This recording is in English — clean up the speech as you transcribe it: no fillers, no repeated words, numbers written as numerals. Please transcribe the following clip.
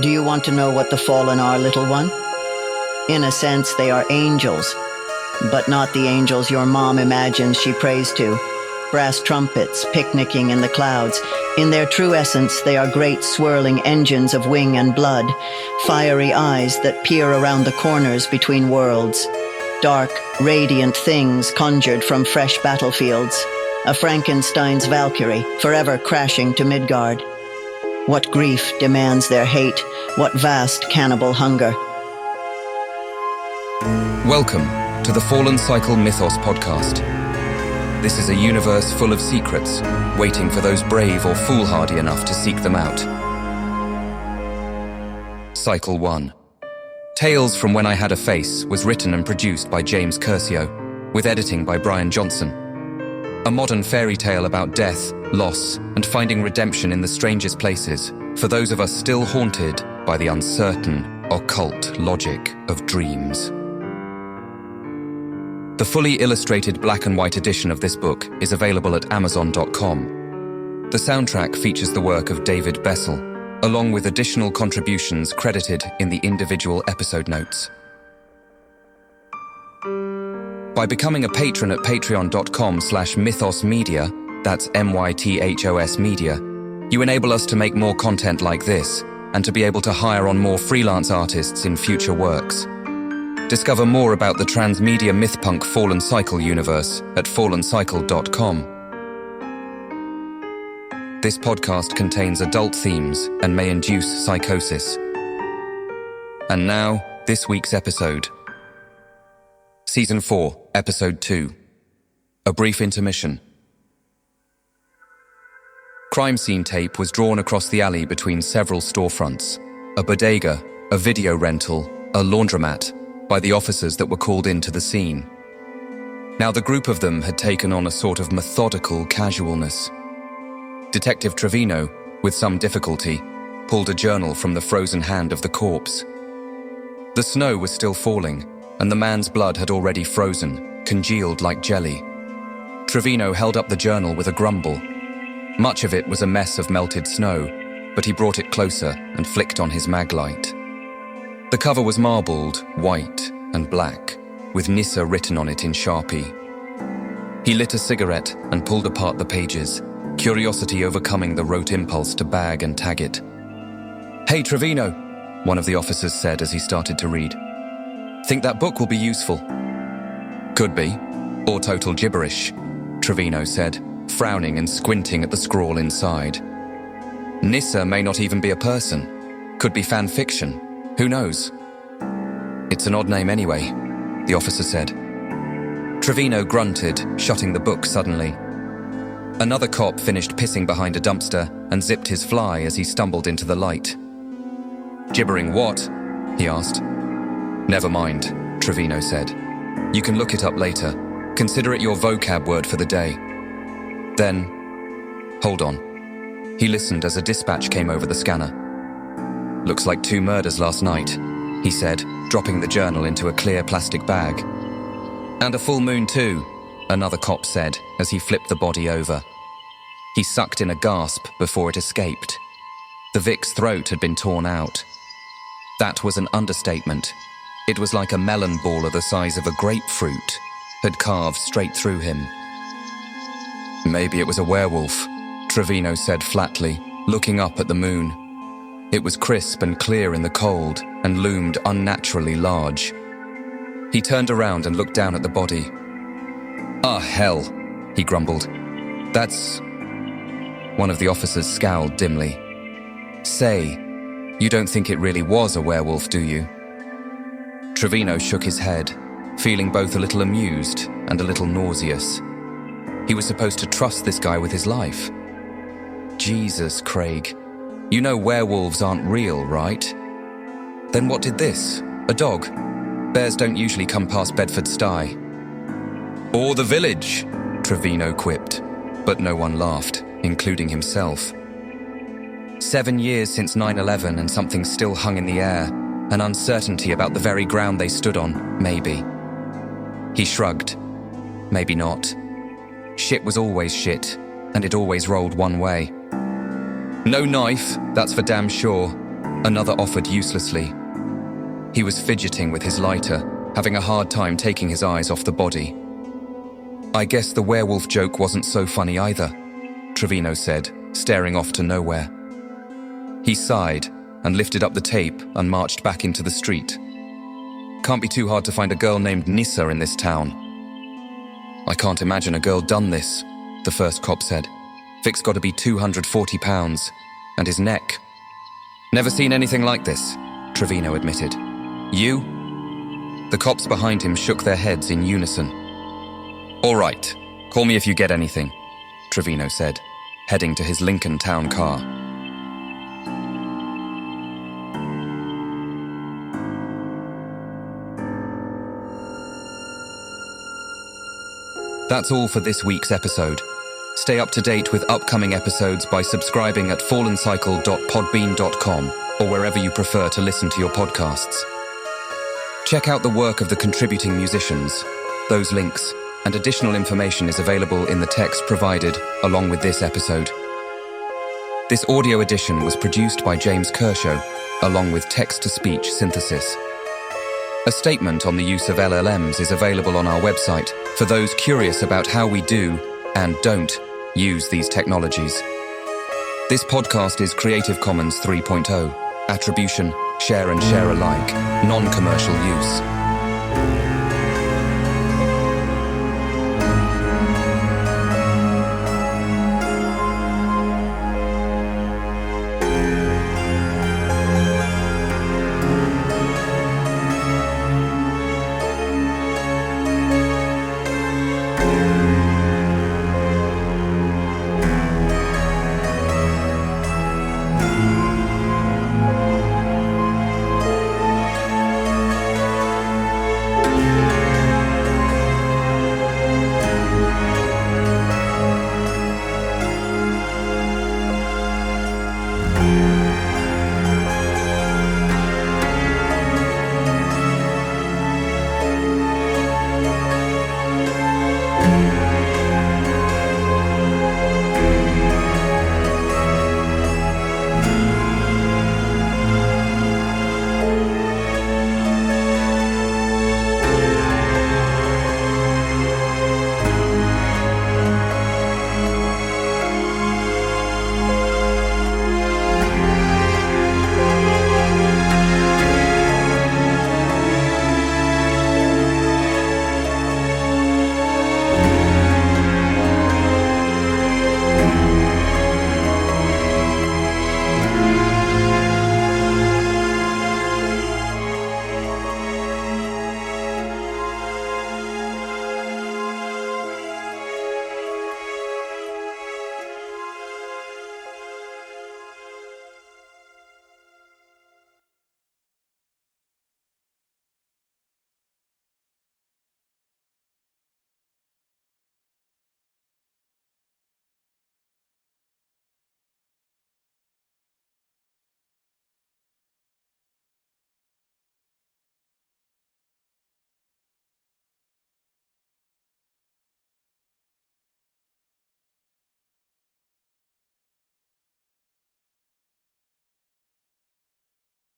Do you want to know what the fallen are, little one? In a sense, they are angels, but not the angels your mom imagines she prays to. Brass trumpets picnicking in the clouds. In their true essence, they are great swirling engines of wing and blood, fiery eyes that peer around the corners between worlds. Dark, radiant things conjured from fresh battlefields. A Frankenstein's Valkyrie, forever crashing to Midgard. What grief demands their hate, what vast cannibal hunger. Welcome to the Fallen Cycle Mythos podcast. This is a universe full of secrets, waiting for those brave or foolhardy enough to seek them out. Cycle 1. Tales from When I Had a Face was written and produced by James Curcio, with editing by Brian Johnson. A modern fairy tale about death, loss, and finding redemption in the strangest places for those of us still haunted by the uncertain, occult logic of dreams. The fully illustrated black and white edition of this book is available at Amazon.com. The soundtrack features the work of David Bessel, along with additional contributions credited in the individual episode notes. By becoming a patron at patreon.com/mythosmedia, that's MYTHOS media, you enable us to make more content like this and to be able to hire on more freelance artists in future works. Discover more about the transmedia Mythpunk Fallen Cycle universe at fallencycle.com. This podcast contains adult themes and may induce psychosis. And now, this week's episode. Season 4, Episode 2. A brief intermission. Crime scene tape was drawn across the alley between several storefronts, a bodega, a video rental, a laundromat, by the officers that were called into the scene. Now the group of them had taken on a sort of methodical casualness. Detective Trevino, with some difficulty, pulled a journal from the frozen hand of the corpse. The snow was still falling, and the man's blood had already frozen, congealed like jelly. Trevino held up the journal with a grumble. Much of it was a mess of melted snow, but he brought it closer and flicked on his mag light. The cover was marbled, white and black, with Nyssa written on it in Sharpie. He lit a cigarette and pulled apart the pages, curiosity overcoming the rote impulse to bag and tag it. "Hey, Trevino," one of the officers said as he started to read. "Think that book will be useful?" "Could be, or total gibberish," Trevino said, frowning and squinting at the scrawl inside. "Nyssa may not even be a person. Could be fan fiction. Who knows?" "It's an odd name anyway," the officer said. Trevino grunted, shutting the book suddenly. Another cop finished pissing behind a dumpster and zipped his fly as he stumbled into the light. "Gibbering what?" he asked. "Never mind," Trevino said. "You can look it up later. Consider it your vocab word for the day." Then, hold on. He listened as a dispatch came over the scanner. "Looks like 2 murders last night," he said, dropping the journal into a clear plastic bag. "And a full moon too," another cop said as he flipped the body over. He sucked in a gasp before it escaped. The Vic's throat had been torn out. That was an understatement. It was like a melon baller the size of a grapefruit had carved straight through him. "Maybe it was a werewolf," Trevino said flatly, looking up at the moon. It was crisp and clear in the cold and loomed unnaturally large. He turned around and looked down at the body. "Ah, hell," he grumbled. "That's..." One of the officers scowled dimly. "Say, you don't think it really was a werewolf, do you?" Trevino shook his head, feeling both a little amused and a little nauseous. He was supposed to trust this guy with his life. Jesus, Craig. You know werewolves aren't real, right? Then what did this? A dog? Bears don't usually come past Bedford Stye. "Or the village," Trevino quipped, but no one laughed, including himself. 7 years since 9/11 and something still hung in the air, an uncertainty about the very ground they stood on, maybe. He shrugged. Maybe not. Shit was always shit, and it always rolled one way. "No knife, that's for damn sure," Another offered uselessly. He was fidgeting with his lighter, having a hard time taking his eyes off the body. "I guess the werewolf joke wasn't so funny either," Trevino said, staring off to nowhere. He sighed and lifted up the tape and marched back into the street. "Can't be too hard to find a girl named Nyssa in this town." "I can't imagine a girl done this," the first cop said. "Vic's got to be 240 pounds. And his neck." "Never seen anything like this," Trevino admitted. "You?" The cops behind him shook their heads in unison. "All right, call me if you get anything," Trevino said, heading to his Lincoln town car. That's all for this week's episode. Stay up to date with upcoming episodes by subscribing at fallencycle.podbean.com or wherever you prefer to listen to your podcasts. Check out the work of the contributing musicians. Those links and additional information is available in the text provided along with this episode. This audio edition was produced by James Kershaw, along with text-to-speech synthesis. A statement on the use of LLMs is available on our website for those curious about how we do and don't use these technologies. This podcast is Creative Commons 3.0, Attribution, Share and Share alike, non-commercial use.